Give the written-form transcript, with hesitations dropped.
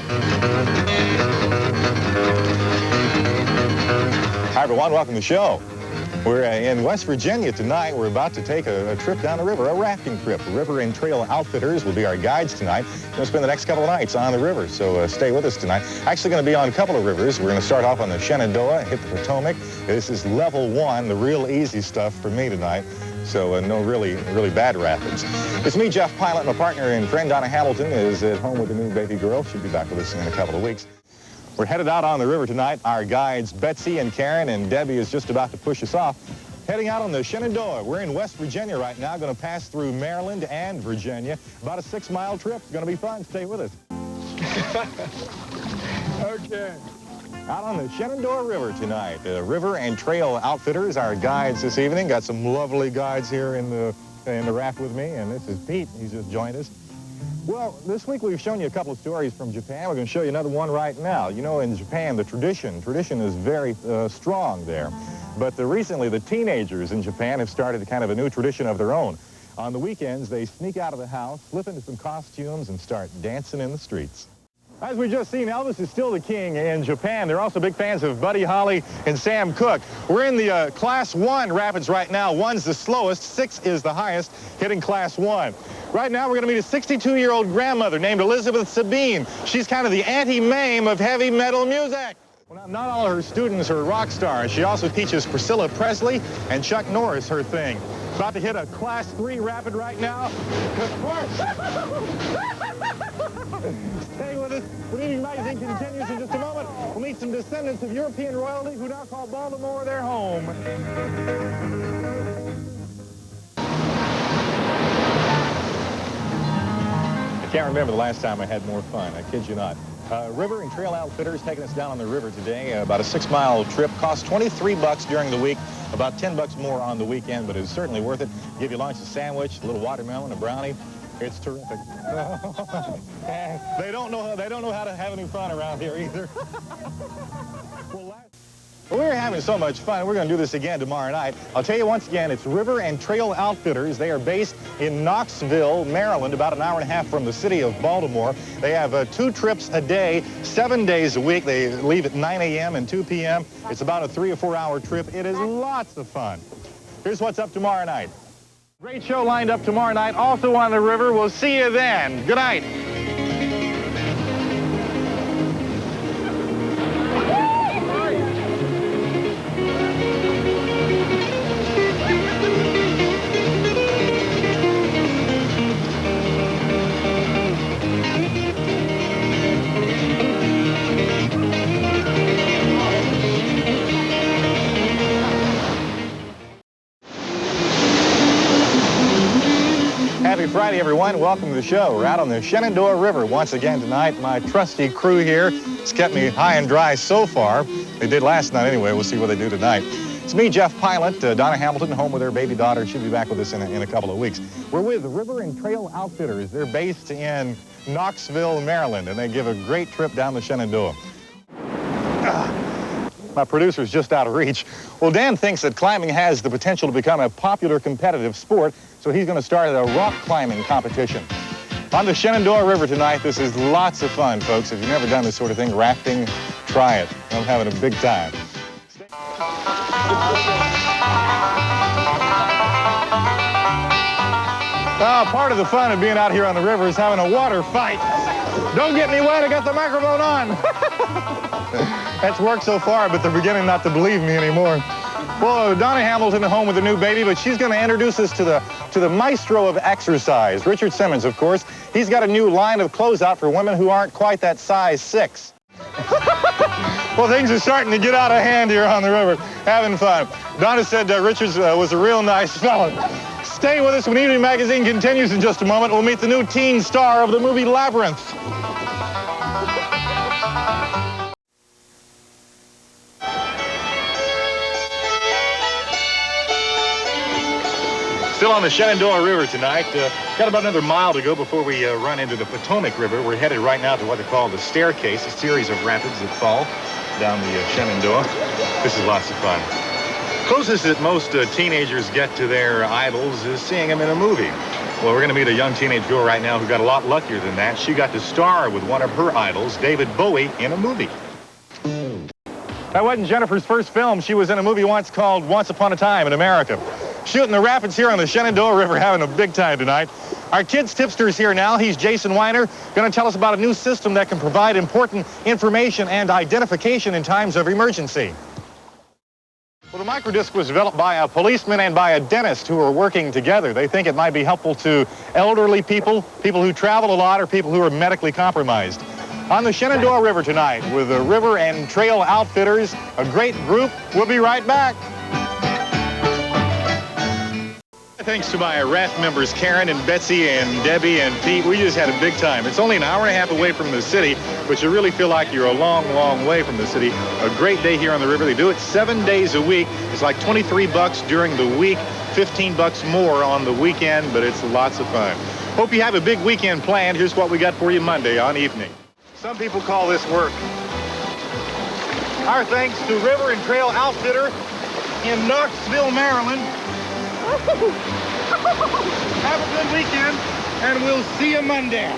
Hi, everyone. Welcome to the show. We're in West Virginia tonight. We're about to take a trip down the river, a rafting trip. River and Trail Outfitters will be our guides tonight. We're going to spend the next couple of nights on the river, so stay with us tonight. Actually going to be on a couple of rivers. We're going to start off on the Shenandoah, hit the Potomac. This is level 1, the real easy stuff for me tonight. So no really bad rapids. It's me, Jeff Pylant. My partner and friend Donna Hamilton is at home with a new baby girl. She'll be back with us in a couple of weeks. We're headed out on the river tonight. Our guides, Betsy and Karen, and Debbie is just about to push us off. Heading out on the Shenandoah. We're in West Virginia right now. Going to pass through Maryland and Virginia. About a 6-mile trip. Going to be fun. Stay with us. Okay. Out on the Shenandoah River tonight. River and Trail Outfitters, our guides this evening. Got some lovely guides here in the raft with me, and this is Pete. He's just joined us. Well, this week we've shown you a couple of stories from Japan. We're going to show you another one right now. You know, in Japan, the tradition is very strong there. But recently, the teenagers in Japan have started kind of a new tradition of their own. On the weekends, they sneak out of the house, slip into some costumes, and start dancing in the streets. As we just seen, Elvis is still the king in Japan. They're also big fans of Buddy Holly and Sam Cooke. We're in the Class 1 rapids right now. 1's the slowest, 6 is the highest, hitting Class 1. Right now, we're going to meet a 62-year-old grandmother named Elizabeth Sabine. She's kind of the Auntie Mame of heavy metal music. Well, not all of her students are rock stars. She also teaches Priscilla Presley and Chuck Norris her thing. About to hit a Class 3 rapid right now. Stay with us. The Evening Magazine continues in just a moment. We'll meet some descendants of European royalty who now call Baltimore their home. I can't remember the last time I had more fun. I kid you not. River and Trail Outfitters taking us down on the river today. About a 6-mile trip. Costs $23 during the week. About $10 more on the weekend, but it's certainly worth it. Give you lunch, a sandwich, a little watermelon, a brownie. It's terrific. They don't know how to have any fun around here either. Well, we're having so much fun. We're going to do this again tomorrow night. I'll tell you once again, it's River and Trail Outfitters. They are based in Knoxville, Maryland, about an hour and a half from the city of Baltimore. They have 2 trips a day, 7 days a week. They leave at 9 a.m. and 2 p.m. It's about a 3 or 4 hour trip. It is lots of fun. Here's what's up tomorrow night. Great show lined up tomorrow night, also on the river. We'll see you then. Good night. Happy Friday, everyone. Welcome to the show. We're out on the Shenandoah River once again tonight. My trusty crew here has kept me high and dry so far. They did last night anyway. We'll see what they do tonight. It's me, Jeff Pylant, Donna Hamilton, home with her baby daughter. She'll be back with us in a couple of weeks. We're with River and Trail Outfitters. They're based in Knoxville, Maryland, and they give a great trip down the Shenandoah. My producer's just out of reach. Well, Dan thinks that climbing has the potential to become a popular competitive sport, so he's going to start a rock climbing competition. On the Shenandoah River tonight, this is lots of fun, folks. If you've never done this sort of thing, rafting, try it. I'm having a big time. Part of the fun of being out here on the river is having a water fight. Don't get me wet, I got the microphone on. That's worked so far, but they're beginning not to believe me anymore. Well, Donna Hamilton at home with a new baby, but she's going to introduce us to the maestro of exercise, Richard Simmons, of course. He's got a new line of clothes out for women who aren't quite that size 6. Well, things are starting to get out of hand here on the river. Having fun. Donna said Richard was a real nice fella. Stay with us when Evening Magazine continues in just a moment. We'll meet the new teen star of the movie Labyrinth. Still on the Shenandoah River tonight. Got about another mile to go before we run into the Potomac River. We're headed right now to what they call the staircase, a series of rapids that fall down the Shenandoah. This is lots of fun. Closest that most teenagers get to their idols is seeing them in a movie. Well, we're going to meet a young teenage girl right now who got a lot luckier than that. She got to star with one of her idols, David Bowie, in a movie. That wasn't Jennifer's first film. She was in a movie once called Once Upon a Time in America. Shooting the rapids here on the Shenandoah River, having a big time tonight. Our kids tipster's here now. He's Jason Weiner, going to tell us about a new system that can provide important information and identification in times of emergency. Well, the microdisc was developed by a policeman and by a dentist who are working together. They think it might be helpful to elderly people, people who travel a lot, or people who are medically compromised. On the Shenandoah River tonight with the River and Trail Outfitters, a great group. We'll be right back. Thanks to my raft members, Karen and Betsy and Debbie and Pete. We just had a big time. It's only an hour and a half away from the city, but you really feel like you're a long, long way from the city. A great day here on the river. They do it 7 days a week. It's like $23 during the week, $15 more on the weekend, but it's lots of fun. Hope you have a big weekend planned. Here's what we got for you Monday on evening. Some people call this work. Our thanks to River and Trail Outfitter in Knoxville, Maryland. Have a good weekend, and we'll see you Monday.